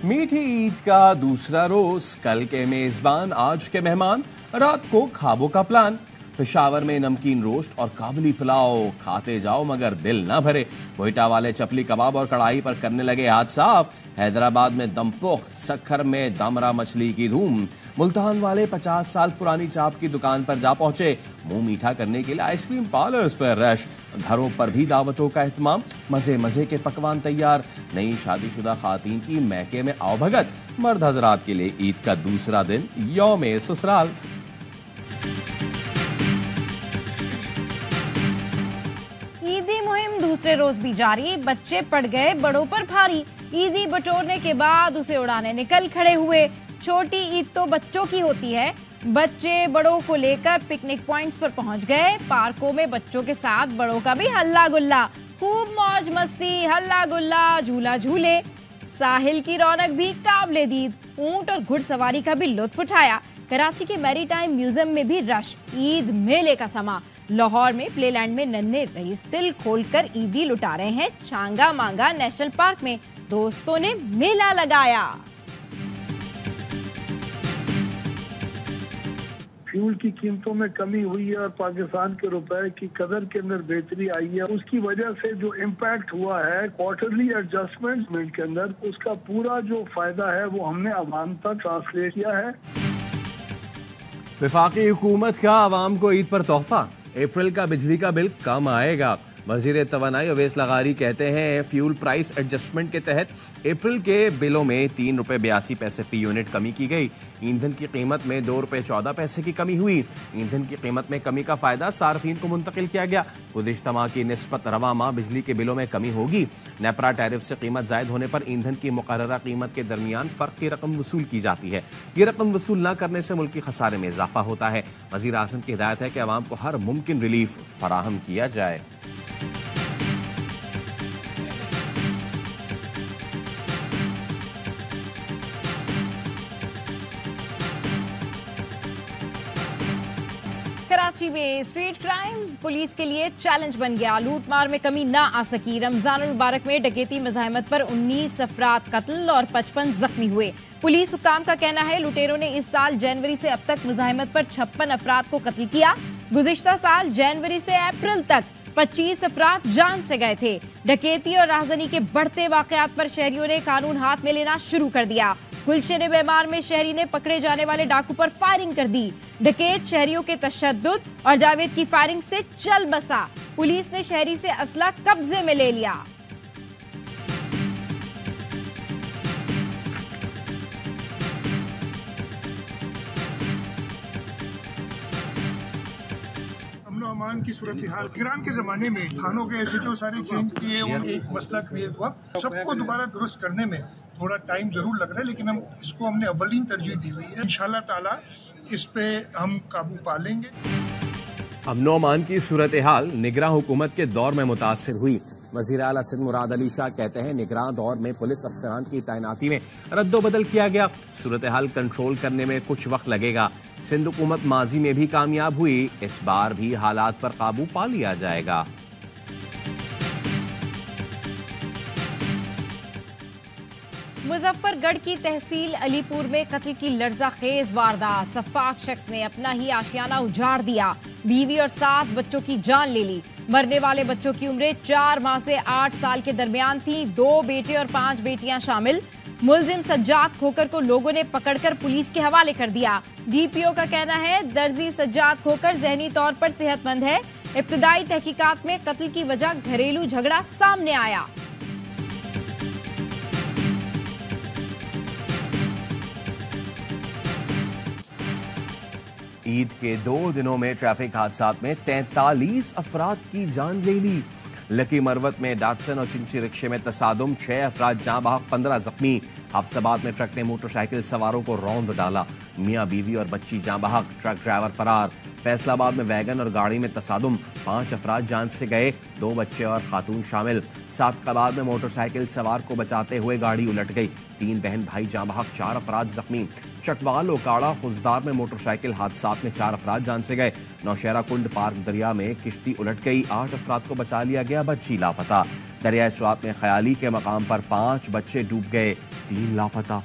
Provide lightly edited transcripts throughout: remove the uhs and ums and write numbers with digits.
मीठी ईद का दूसरा रोज, कल के मेजबान आज के मेहमान, रात को खाबों का प्लान। पेशावर में नमकीन रोस्ट और काबुली पुलाव खाते जाओ मगर दिल ना भरे। कोयटा वाले चपली कबाब और कढ़ाई पर करने लगे हाथ साफ। हैदराबाद में दमपुख्त, सक्खर में दमरा मछली की धूम। मुल्तान वाले 50 साल पुरानी चाप की दुकान पर जा पहुंचे। मुंह मीठा करने के लिए आइसक्रीम पार्लर्स पर रश। घरों पर भी दावतों का एहतमाम, मजे मजे के पकवान तैयार। नई शादीशुदा खातून की मैके में आवभगत। मर्द हजरात के लिए ईद का दूसरा दिन यौम ससुराल। ईदी मुहिम दूसरे रोज भी जारी। बच्चे पड़ गए बड़ों पर भारी। ईदी बटोरने के बाद उसे उड़ाने निकल खड़े हुए। छोटी ईद तो बच्चों की होती है। बच्चे बड़ों को लेकर पिकनिक पॉइंट्स पर पहुंच गए। पार्कों में बच्चों के साथ बड़ों का भी हल्ला गुल्ला। खूब मौज मस्ती, हल्ला गुल्ला, झूला झूले। साहिल की रौनक भी काबिले दीद। ऊंट और घुड़सवारी का भी लुत्फ उठाया। कराची के मैरीटाइम म्यूजियम में भी रश। ईद मेले का समा। लाहौर में प्लेलैंड में नन्हे रईस दिल खोलकर ईदी लुटा रहे हैं। चांगा मांगा नेशनल पार्क में दोस्तों ने मेला लगाया। फ्यूल की कीमतों में कमी हुई है और पाकिस्तान के रुपए की कदर के अंदर बेहतरी आई है। उसकी वजह से जो इम्पैक्ट हुआ है क्वार्टरली एडजस्टमेंट के अंदर, उसका पूरा जो फायदा है वो हमने अवाम तक ट्रांसलेट किया है। वफाकी हुकूमत का आवाम को ईद पर तोहफा। अप्रैल का बिजली का बिल कम आएगा। वजीर तवानाई अवैस लगारी कहते हैं फ्यूल प्राइस एडजस्टमेंट के तहत अप्रैल के बिलों में ₹3.82 फी यूनिट कमी की गई। ईंधन की कीमत में ₹2.14 की कमी हुई। ईंधन की कीमत में कमी का फायदा सार्फिन को मुंतकिल किया गया। गुज़िश्ता माह की निस्बत रवा माह बिजली के बिलों में कमी होगी। नेपरा टैरिफ से कीमत जायद होने पर ईंधन की मुकर्ररा कीमत के दरमियान फ़र्क की रकम वसूल की जाती है। ये रकम वसूल न करने से मुल्की खसारे में इजाफा होता है। वज़ीर आज़म की हिदायत है कि अवाम को हर मुमकिन रिलीफ फराहम किया जाए। कराची में स्ट्रीट क्राइम्स पुलिस के लिए चैलेंज बन गया। लूटमार में कमी ना आ सकी। रमजान मुबारक में डकैती मज़ाहमत पर 19 अफराद कत्ल और 55 जख्मी हुए। पुलिस हुक्काम का कहना है लुटेरों ने इस साल जनवरी से अब तक मुज़ाहमत पर 56 अफराद को कत्ल किया। गुज़िश्ता साल जनवरी से अप्रैल तक 25 अफराद जान से गए थे। डकैती और राहजनी के बढ़ते वाकयात पर शहरियों ने कानून हाथ में लेना शुरू कर दिया। गुलशन बेमार में शहरी ने पकड़े जाने वाले डाकू पर फायरिंग कर दी। डकैत शहरियों के तशद्दुद और जावेद की फायरिंग से चल बसा। पुलिस ने शहरी से असला कब्जे में ले लिया। अमान की सूरत हाल ईरान के जमाने में थानों के ऐसे जो सारे चेंज किए, एक मसला क्रिएट हुआ। सबको दोबारा दुरुस्त करने में थोड़ा टाइम जरूर लग रहा है, लेकिन हमने अव्वलीन तरजीह दी हुई है। इंशाल्लाह ताला इस पे हम काबू पा लेंगे। अमन अमान की सूरत हाल निगरां हुकूमत के दौर में मुतासिर हुई। वज़ीर आला सिंध मुराद अली शाह कहते हैं निगरां दौर में पुलिस अफसरान की तैनाती में रद्दोबदल किया गया। सूरत हाल कंट्रोल करने में कुछ वक्त लगेगा। सिंध हुकूमत माजी में भी कामयाब हुई, इस बार भी हालात पर काबू पा लिया जाएगा। मुजफ्फरगढ़ की तहसील अलीपुर में कत्ल की लर्ज़ाखेज वारदात। सफाक शख्स ने अपना ही आशियाना उजाड़ दिया। बीवी और 7 बच्चों की जान ले ली। मरने वाले बच्चों की उम्रें 4 माह से 8 साल के दरमियान थी। 2 बेटे और 5 बेटियां शामिल। मुलजिम सज्जाद खोकर को लोगों ने पकड़कर पुलिस के हवाले कर दिया। डीपीओ का कहना है दर्जी सज्जाद खोकर जहनी तौर पर सेहतमंद है। इब्तदाई तहकीकात में कत्ल की वजह घरेलू झगड़ा सामने आया। ईद के 2 दिनों में ट्रैफिक हादसात में 43 अफराद की जान ले ली। लकी मरवत में डाटसन और चिंची रिक्शे में तसादुम, 6 अफराद जाँ बहक, 15 जख्मी। हाफसाबाद में ट्रक ने मोटरसाइकिल सवारों को रौंद डाला। मियाँ बीवी और बच्ची जाँ बहक, ट्रक ड्राइवर फरार। फैसलाबाद में वैगन और गाड़ी में तसादुम, 5 अफराद जान से गए, 2 बच्चे और खातून शामिल। सादकाबाद में मोटरसाइकिल सवार को बचाते हुए गाड़ी उलट गई, 3 बहन भाई जाँ बहक, 4 अफराद जख्मी। चटवाल ओकाड़ा खुजदार में मोटरसाइकिल हादसात में 4 अफराद जान से गए। नौशहरा कुंड पार्क दरिया में किश्ती उलट गई, 8 अफराद को बचा लिया गया, बच्ची लापता। दरियाए स्वात में ख्याली के मकाम पर 5 बच्चे डूब गए, 3 लापता।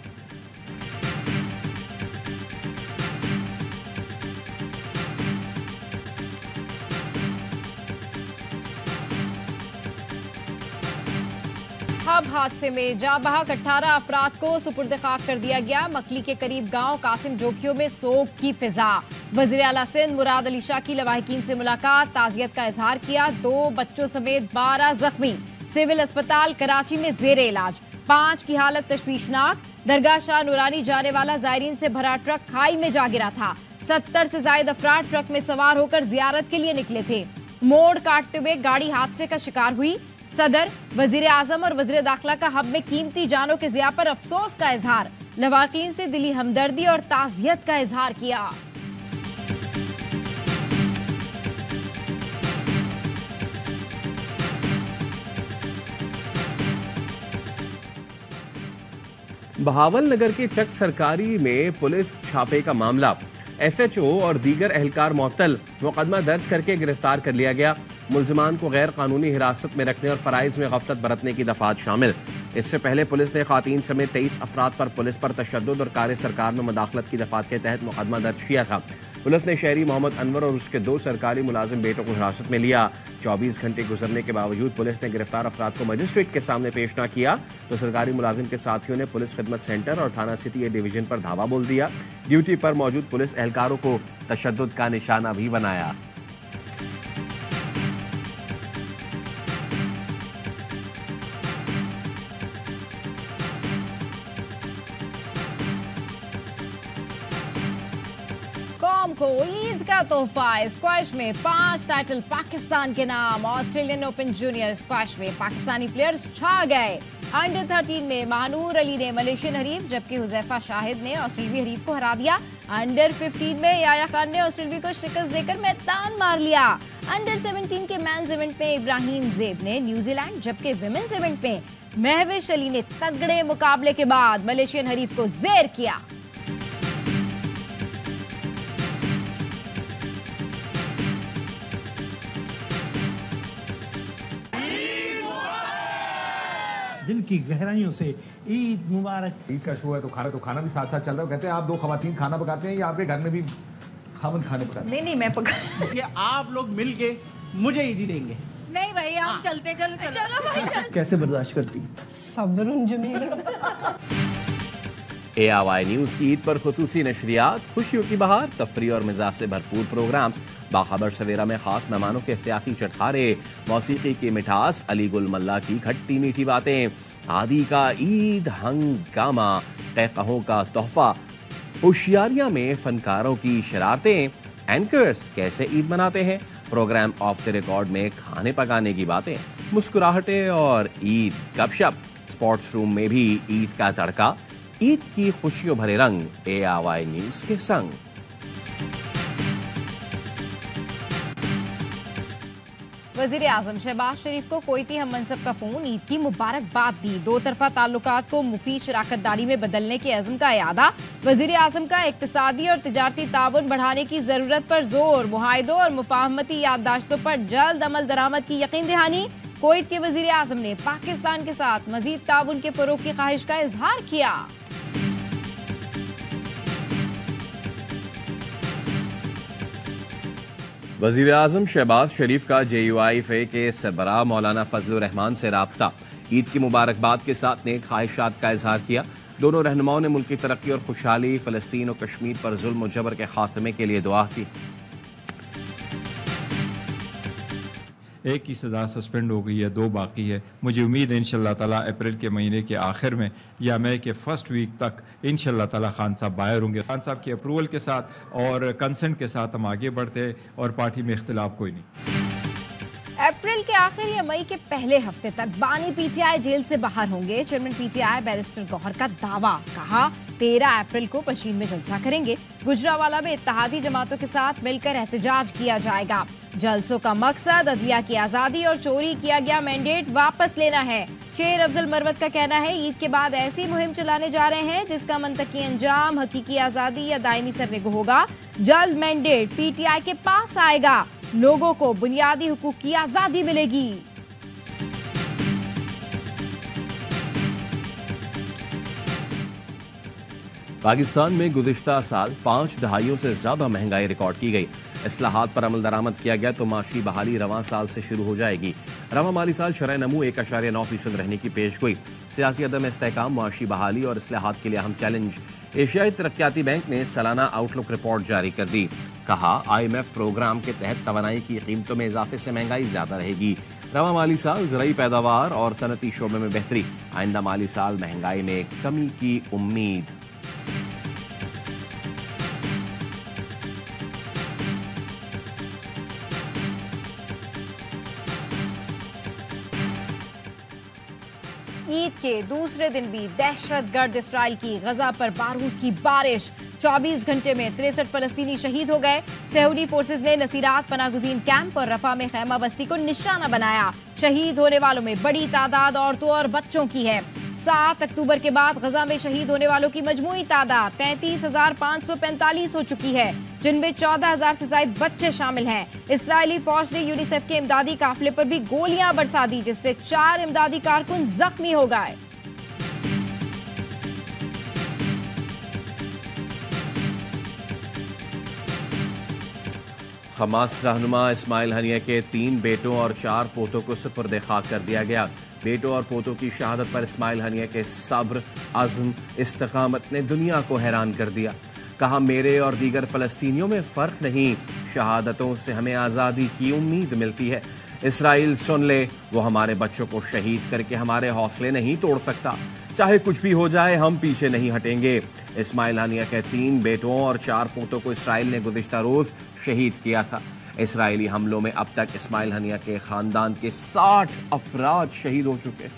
हब हादसे में जाँ बहक 18 अफराद को सुपुर्द खाक कर दिया गया। मकली के करीब गांव कासिम जोखियों में सोग की फिजा। वज़ीर आला सिंध मुराद अली शाह की लवाहिकीन से मुलाकात, ताज़ियत का इजहार किया। 2 बच्चों समेत 12 जख्मी, सिविल अस्पताल कराची में जेरे इलाज। 5 की हालत तशवीशनाक। दरगाह शाह नूरानी जाने वाला जायरीन से भरा ट्रक खाई में जा गिरा था। 70 से ज्यादा अफराद ट्रक में सवार होकर जियारत के लिए निकले थे। मोड़ काटते हुए गाड़ी हादसे का शिकार हुई। सदर, वजीर आजम और वजीर दाखिला का हब में कीमती जानों के ज़िया पर अफसोस का इजहार। लवाकीन से दिली हमदर्दी और ताज़ियत का इजहार किया। बहावल नगर के चक सरकारी में पुलिस छापे का मामला, SHO और दीगर एहलकार मुअत्तल, मुकदमा दर्ज करके गिरफ्तार कर लिया गया। मुल्जिमान को गैर कानूनी हिरासत में रखने और फराइज में गफलत बरतने की दफात शामिल। इससे पहले पुलिस ने खातीन समेत 23 अफराद पर पुलिस पर तशद्दुद और कार्य सरकार में मुदाखलत की दफात के तहत मुकदमा दर्ज किया था। पुलिस ने शहरी मोहम्मद अनवर और उसके 2 सरकारी मुलाजिम बेटों को हिरासत में लिया। 24 घंटे गुजरने के बावजूद पुलिस ने गिरफ्तार अफराद को मजिस्ट्रेट के सामने पेश न किया तो सरकारी मुलाजिम के साथियों ने पुलिस खिदमत सेंटर और थाना सिटी ए डिवीजन पर धावा बोल दिया। ड्यूटी पर मौजूद पुलिस एहलकारों को तशद्दुद का निशाना भी बनाया। कौम को ईद का तोहफा, स्क्वैश में 5 टाइटल पाकिस्तान के नाम। ऑस्ट्रेलियन ओपन जूनियर स्क्वैश में पाकिस्तानी प्लेयर्स छा गए। अंडर 13 में महानूर अली ने मलेशियन हरीफ, जबकि हुजैफा शाहिद ने ऑस्ट्रेलियाई हरीफ को हरा दिया। अंडर 15 में याया खान ने ऑस्ट्रेलिया को शिकस्त देकर मैदान मार लिया। अंडर 17 के मेंस इवेंट में इब्राहिम जेब ने न्यूजीलैंड, जबकि विमेंस इवेंट में महविश अली ने तगड़े मुकाबले के बाद मलेशियन हरीफ को जेर किया। दिल की गहराइयों से ईद मुबारक। ईद का शो है तो खाना भी साथ साथ चल रहा है। कहते हैं आप 2 खवातीन खाना पकाते हैं या आपके घर में भी खामन खाने पकाते हैं? नहीं, मैं पका। ये आप लोग मिल के मुझे ईदी देंगे। नहीं भाई, हम चलते चलो भाई चल। कैसे बर्दाश्त करती? सब्रुन जमील। ARY न्यूज़ की ईद पर खुसूसी नशरियात, खुशियों की बहार, तफरी और मिजाज से भरपूर प्रोग्राम, बाखबर सवेरा में खास मेहमानों के सियासी चटखारे, मौसीकी की मिठास, अली गुल मल्ला की खट्टी मीठी बातें, आदि का ईद हंगामा, कहकहों का तोहफा, होशियारियां में फनकारों की शरारतें, एंकर्स कैसे ईद मनाते हैं, प्रोग्राम ऑफ द रिकॉर्ड में खाने पकाने की बातें, मुस्कुराहटें और ईद गपशप, स्पोर्ट्स रूम में भी ईद का तड़का, ईद की खुशियों भरे रंग, ARY न्यूज़ के संग। वजीर आजम शहबाज शरीफ को कोयती हम मनसब का फोन, ईद की मुबारकबाद दी। 2 तरफा ताल्लुकात को मुफीद शराकतदारी में बदलने के अज़्म का यादा। वजीर आजम का इक्तिसादी और तिजारती ताउन बढ़ाने की जरूरत पर जोर, मुआहिदों और मुफाहमती याददाश्तों पर जल्द अमल दरामद की यकीन दहानी। कुवैत के वजीर आजम ने पाकिस्तान के साथ मजीद ताउन के फरोग की ख्वाहिश का इजहार किया। वज़ीर आज़म शहबाज शरीफ का JUIFA के सरबराह मौलाना फजलुर रहमान से राब्ता, ईद की मुबारकबाद के साथ नेक ख्वाहिशात का इजहार किया। दोनों रहनुमाओं ने मुल्क की तरक्की और खुशहाली, फ़लस्तीन और कश्मीर पर जुल्म और जबर के खात्मे के लिए दुआ की। एक की सज़ा सस्पेंड हो गई है, 2 बाकी है। मुझे उम्मीद है इंशाअल्लाह ताला अप्रैल के महीने के आखिर में या मई के फर्स्ट वीक तक इंशाअल्लाह ताला खान साहब बाहर होंगे। खान साहब की अप्रूवल के साथ और कंसेंट के साथ हम आगे बढ़ते हैं और पार्टी में इख्तिलाफ कोई नहीं। अप्रैल के आखिर या मई के पहले हफ्ते तक बानी PTI जेल से बाहर होंगे। चेयरमैन PTI बैरिस्टर गौहर का दावा, कहा 13 अप्रैल को पशीन में जलसा करेंगे। गुजरावाला में इत्तेहादी जमातों के साथ मिलकर एहतजाज किया जाएगा। जलसों का मकसद अदलिया की आजादी और चोरी किया गया मैंडेट वापस लेना है। शेर अफजल मरवत का कहना है, ईद के बाद ऐसी मुहिम चलाने जा रहे हैं जिसका मंतकी अंजाम हकीकी आजादी या दायमी सरनेगो होगा। जल्द मैंडेट पीटीआई के पास आएगा, लोगों को बुनियादी हुकूक की आजादी मिलेगी। पाकिस्तान में गुज़िश्ता साल 5 दहाइयों से ज्यादा महंगाई रिकॉर्ड की गई। इस्लाहात पर अमल दरामद किया गया तो माशी बहाली रवां साल से शुरू हो जाएगी। रवां माली साल शरह नमू 1.9% रहने की पेश गोई। सियासी अदम इस्तेहकाम, माशी बहाली और इस्लाहात के लिए अहम चैलेंज। एशियाई तरक्याती बैंक ने सालाना आउटलुक रिपोर्ट जारी कर दी। कहा, IMF प्रोग्राम के तहत तवानाई की कीमतों में इजाफे से महंगाई ज्यादा रहेगी। रवां माली साल ज़राई पैदावार और सनती शोबे में बेहतरी। आइंदा माली साल महंगाई में कमी की उम्मीद। ईद के दूसरे दिन भी दहशतगर्द इसराइल की गजा पर बारूद की बारिश। 24 घंटे में 63 फलस्तीनी शहीद हो गए। सऊदी फोर्सेज ने नसीरात पनागुजीन कैंप और रफा में खैमा बस्ती को निशाना बनाया। शहीद होने वालों में बड़ी तादाद औरतों और बच्चों की है। 7 अक्टूबर के बाद गजा में शहीद होने वालों की मजमूई तादाद 33,545 हो चुकी है, जिनमें 14,000 से ज्यादा बच्चे शामिल हैं। इस्राएली फौज ने यूनिसेफ के इमदादी काफिले पर भी गोलियां बरसा दी, जिससे 4 इमदादी कारकुन जख्मी हो गए। हमास रहनुमा इस्माइल हनिया के 3 बेटों और 4 पोतों को सुपुर्द खाक कर दिया गया। बेटों और पोतों की शहादत पर इस्माइल हनिया के सब्र, अज़्म, इस्तिकामत ने दुनिया को हैरान कर दिया। कहा, मेरे और दीगर फ़लस्तीनियों में फ़र्क नहीं, शहादतों से हमें आज़ादी की उम्मीद मिलती है। इसराइल सुन ले, वो हमारे बच्चों को शहीद करके हमारे हौसले नहीं तोड़ सकता। चाहे कुछ भी हो जाए, हम पीछे नहीं हटेंगे। इस्माइल हनिया के 3 बेटों और 4 पोतों को इसराइल ने गुज़िश्ता रोज़ शहीद किया था। इसराइली हमलों में अब तक इस्माइल हनिया के खानदान के 60 अफराद शहीद हो चुके।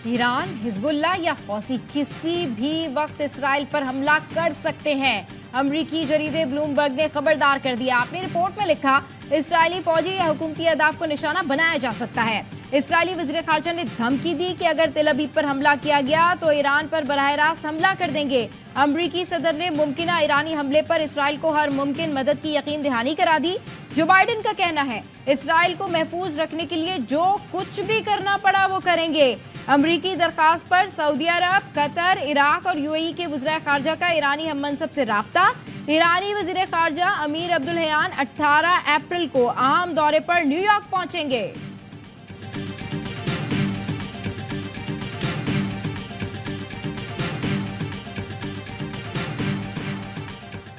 ईरान, हिजबुल्लाह या हौसी किसी भी वक्त इसराइल पर हमला कर सकते हैं। अमरीकी जरीदे ब्लूमबर्ग ने खबरदार कर दिया। अपनी रिपोर्ट में लिखा, इसराइली फौजी या हुकूमती अहदाफ को निशाना बनाया जा सकता है। इसराइली वज़ीर ख़ारजा ने धमकी दी कि अगर तेल अवीव पर हमला किया गया तो ईरान पर बराह रास्त हमला कर देंगे। अमरीकी सदर ने मुमकिना ईरानी हमले पर इसराइल को हर मुमकिन मदद की यकीन दहानी करा दी। जो बाइडेन का कहना है, इसराइल को महफूज रखने के लिए जो कुछ भी करना पड़ा वो करेंगे। अमरीकी दरखास्त पर सऊदी अरब, कतर, इराक और UAE के वज़ीर ख़ारजा का ईरानी हम मनसब से राब्ता। ईरानी वज़ीर ख़ारजा अमीर अब्दुल्लहियान 18 अप्रैल को अहम दौरे पर न्यूयॉर्क पहुंचेंगे।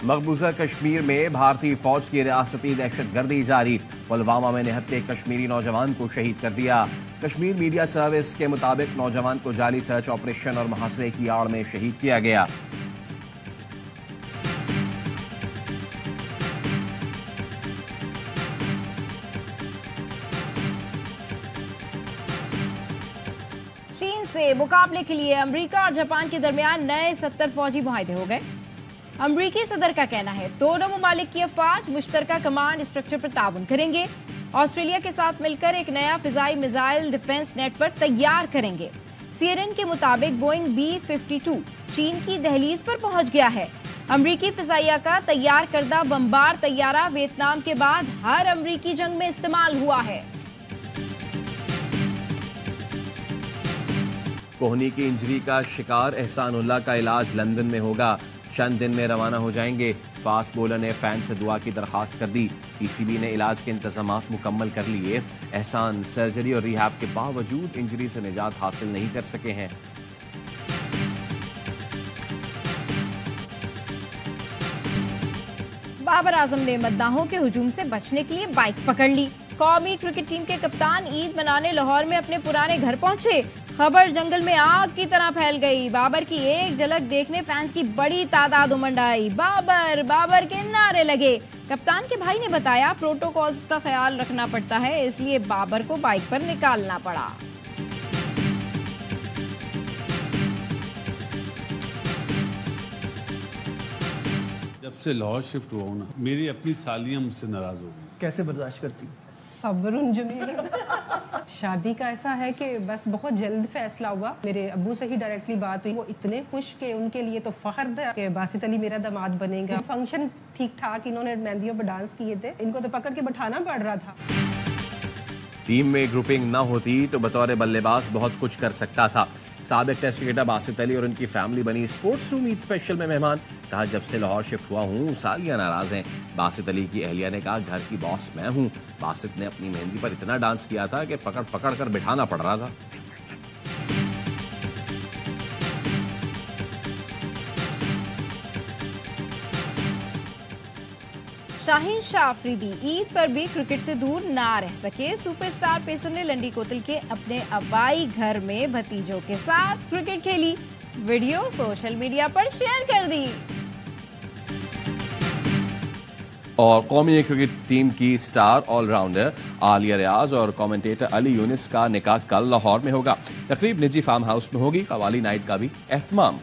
मकबूजा कश्मीर में भारतीय फौज की रियासती दहशतगर्दी जारी। पुलवामा में निहत्ते कश्मीरी नौजवान को शहीद कर दिया। कश्मीर मीडिया सर्विस के मुताबिक नौजवान को जाली सर्च ऑपरेशन और मुहासरे की आड़ में शहीद किया गया। चीन से मुकाबले के लिए अमेरिका और जापान के दरमियान नए 70 फौजी मुआहदे हो गए। अमरीकी सदर का कहना है, दोनों ममालिक की अफवाज मुश्तरका कमांड स्ट्रक्चर पर ताउन करेंगे। ऑस्ट्रेलिया के साथ मिलकर एक नया फिजाई मिसाइल डिफेंस नेटवर्क तैयार करेंगे। CNN के मुताबिक बोइंग B-52 चीन की दहलीज पर पहुंच गया है। अमरीकी फिजाइया का तैयार करदा बमबार तैयारा वियतनाम के बाद हर अमरीकी जंग में इस्तेमाल हुआ है। कोहनी की इंजरी का शिकार एहसानुल्लाह का इलाज लंदन में होगा। चंद दिन में रवाना हो जाएंगे। फास्ट बॉलर ने फैन से दुआ की दरखास्त कर दी। PCB ने इलाज के इंतजामात मुकम्मल कर लिए। एहसान सर्जरी और रिहैब के बावजूद इंजरी से निजात हासिल नहीं कर सके हैं। बाबर आजम ने मद्दाहों के हुजूम से बचने के लिए बाइक पकड़ ली। कौमी क्रिकेट टीम के कप्तान ईद मनाने लाहौर में अपने पुराने घर पहुंचे। खबर जंगल में आग की तरह फैल गई। बाबर की एक झलक देखने फैंस की बड़ी तादाद उमड़ आई। बाबर बाबर के नारे लगे। कप्तान के भाई ने बताया, प्रोटोकॉल्स का ख्याल रखना पड़ता है, इसलिए बाबर को बाइक पर निकालना पड़ा। जब से लाहौर शिफ्ट हुआ हूं ना, मेरी अपनी सालियां मुझसे नाराज हो गई। कैसे बर्दाश्त करती? सब्रुन जमीला। शादी का ऐसा है कि बस बहुत जल्द फैसला हुआ। मेरे अब्बू से ही डायरेक्टली बात हुई। वो इतने खुश कि उनके लिए तो फख्र था कि बासित अली मेरा दामाद बनेगा। फंक्शन ठीक ठाक, इन्होंने मेहंदियों पर डांस किए थे, इनको तो पकड़ के बैठाना पड़ रहा था। टीम में ग्रुपिंग ना होती तो बतौर बल्लेबाज बहुत कुछ कर सकता था। साबिक टेस्ट क्रिकेटर बासित अली और उनकी फैमिली बनी स्पोर्ट्स रूम ईद स्पेशल में मेहमान। कहा, जब से लाहौर शिफ्ट हुआ हूँ सालियां नाराज हैं। बासित अली की अहलिया ने कहा, घर की बॉस मैं हूँ। बासित ने अपनी मेहंदी पर इतना डांस किया था कि पकड़ पकड़ कर बिठाना पड़ रहा था। शाहीन शाह अफरीदी ईद पर भी क्रिकेट से दूर ना रह सके। सुपरस्टार पेसर ने लंडी कोतल के अपने अबाई घर में भतीजों के साथ क्रिकेट खेली। वीडियो सोशल मीडिया पर शेयर कर दी। और कौमी क्रिकेट टीम की स्टार ऑलराउंडर आलिया रियाज और कमेंटेटर अली यूनिस का निकाह कल लाहौर में होगा। तकरीब निजी फार्म हाउस में होगी। कवाली नाइट का भी एहतमाम